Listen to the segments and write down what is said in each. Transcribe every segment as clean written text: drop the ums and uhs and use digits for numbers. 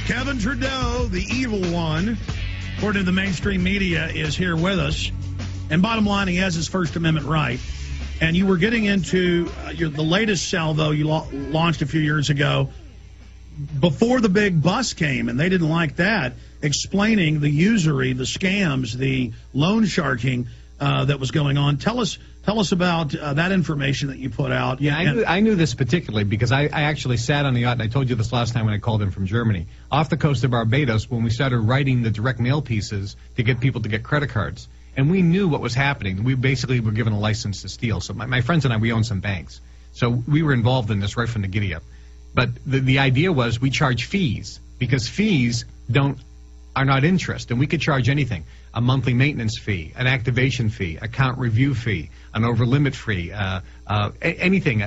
Kevin Trudeau, the evil one, according to the mainstream media, is here with us. And bottom line, he has his First Amendment right. And you were getting into the latest salvo you launched a few years ago before the big bust came, and they didn't like that, explaining the usury, the scams, the loan sharking that was going on. Tell us about that information that you put out. Yeah, I knew this particularly because I actually sat on the yacht, and I told you this last time when I called in from Germany, off the coast of Barbados when we started writing the direct mail pieces to get people to get credit cards. And we knew what was happening. We basically were given a license to steal. So my friends and I, we own some banks. So we were involved in this right from the giddy up. But the idea was we charge fees because fees are not interest. And we could charge anything. A monthly maintenance fee, an activation fee, account review fee, an over-limit fee, anything,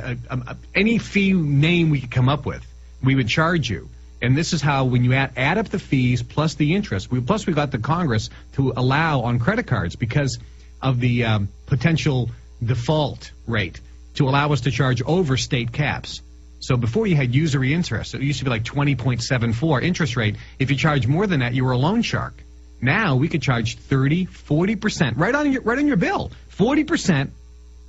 any fee name we could come up with, we would charge you. And this is how, when you add up the fees plus the interest, we got the Congress to allow on credit cards because of the potential default rate to allow us to charge over state caps. So before you had usury interest, it used to be like 20.74 interest rate. If you charge more than that, you were a loan shark. Now we could charge 30, 40% right on your bill, 40%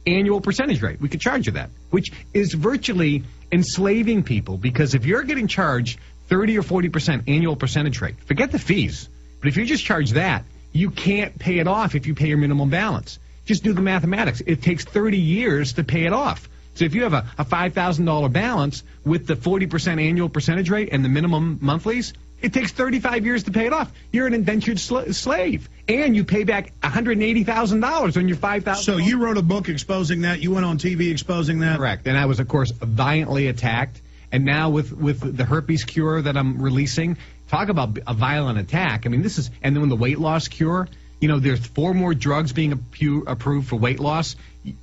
annual percentage rate. We could charge you that, which is virtually enslaving people because if you're getting charged 30 or 40% annual percentage rate, forget the fees. But if you just charge that, you can't pay it off if you pay your minimum balance. Just do the mathematics. It takes 30 years to pay it off. So if you have a $5,000 balance with the 40% annual percentage rate and the minimum monthlies, it takes 35 years to pay it off. You're an indentured slave. And you pay back $180,000 on your $5,000. So you wrote a book exposing that. You went on TV exposing that. Correct. And I was, of course, violently attacked. And now with the herpes cure that I'm releasing, talk about a violent attack. I mean, and then the weight loss cure, there's 4 more drugs being approved for weight loss.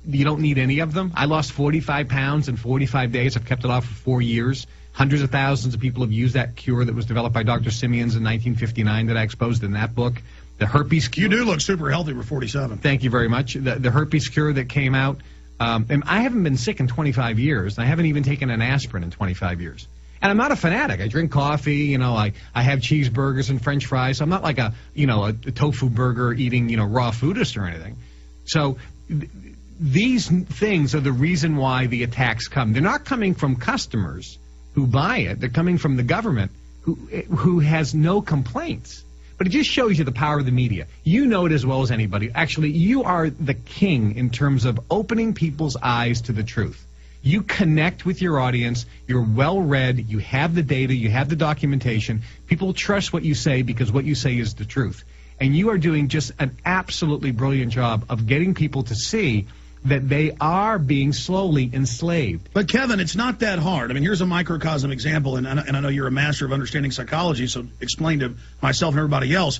You don't need any of them. I lost 45 pounds in 45 days. I've kept it off for 4 years. Hundreds of thousands of people have used that cure that was developed by Dr. Simeons in 1959 that I exposed in that book. The herpes cure. You do look super healthy for 47. Thank you very much. The herpes cure that came out. And I haven't been sick in 25 years. I haven't even taken an aspirin in 25 years. And I'm not a fanatic. I drink coffee. I have cheeseburgers and French fries. So I'm not like a tofu burger eating, raw foodist or anything. So these things are the reason why the attacks come. They're not coming from customers who buy it. They're coming from the government who has no complaints. But it just shows you the power of the media. You know it as well as anybody. Actually, you are the king in terms of opening people's eyes to the truth. You connect with your audience. You're well-read. You have the data. You have the documentation. People trust what you say because what you say is the truth. And you are doing just an absolutely brilliant job of getting people to see that they are being slowly enslaved. But, Kevin, it's not that hard. I mean, here's a microcosm example, and I know you're a master of understanding psychology, so explain to myself and everybody else.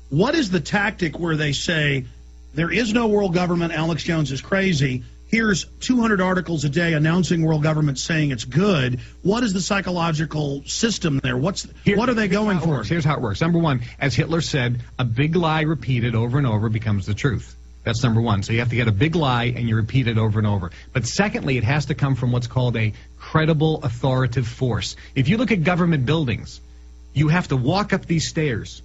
What is the tactic where they say, there is no world government, Alex Jones is crazy, here's 200 articles a day announcing world government saying it's good. What is the psychological system there? What are they going for? Here's how it works. Number one, as Hitler said, a big lie repeated over and over becomes the truth. That's number one. So you have to get a big lie and you repeat it over and over. But secondly, it has to come from what's called a credible authoritative force. If you look at government buildings, you have to walk up these stairs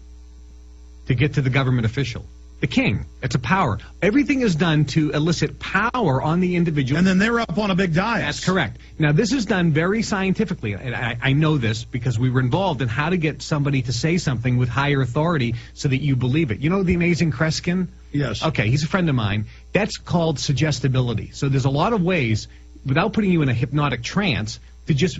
to get to the government official. The king. It's a power. Everything is done to elicit power on the individual. And then they're up on a big dais. That's correct. Now, this is done very scientifically, and I know this because we were involved in how to get somebody to say something with higher authority so that you believe it. You know the amazing Kreskin? Yes. Okay, he's a friend of mine. That's called suggestibility. So there's a lot of ways, without putting you in a hypnotic trance, to just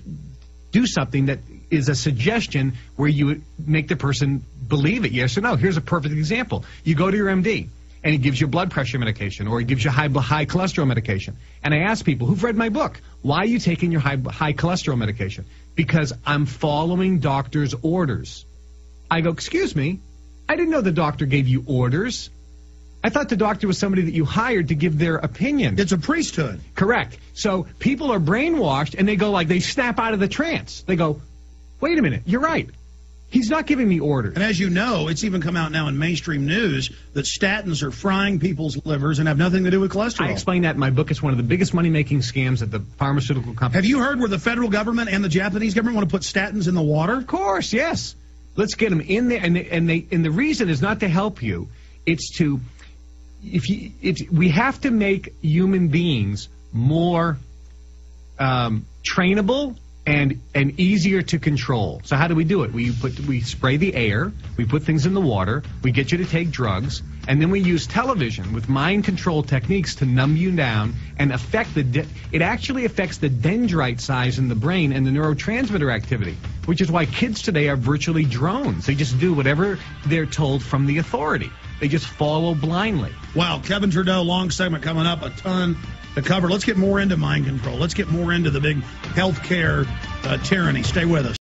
do something that is a suggestion where you make the person believe it, yes or no. Here's a perfect example. You go to your MD, and he gives you blood pressure medication, or he gives you high cholesterol medication. And I ask people who've read my book, why are you taking your high cholesterol medication? Because I'm following doctor's orders. I go, excuse me, I didn't know the doctor gave you orders. I thought the doctor was somebody that you hired to give their opinion. It's a priesthood. Correct. So people are brainwashed, and they snap out of the trance. They go, wait a minute, you're right. He's not giving me orders. And as you know, it's even come out now in mainstream news that statins are frying people's livers and have nothing to do with cholesterol. I explain that in my book. It's one of the biggest money-making scams that the pharmaceutical companies. Have you heard where the federal government and the Japanese government want to put statins in the water? Of course, yes. Let's get them in there, and the reason is not to help you. It's to, we have to make human beings more trainable and easier to control. So how do we do it? We spray the air, we put things in the water, we get you to take drugs, and then we use television with mind control techniques to numb you down and affect it actually affects the dendrite size in the brain and the neurotransmitter activity, which is why kids today are virtually drones. They just do whatever they're told from the authority. They just follow blindly. Wow, Kevin Trudeau, long segment coming up, a ton to cover. Let's get more into mind control. Let's get more into the big healthcare tyranny. Stay with us.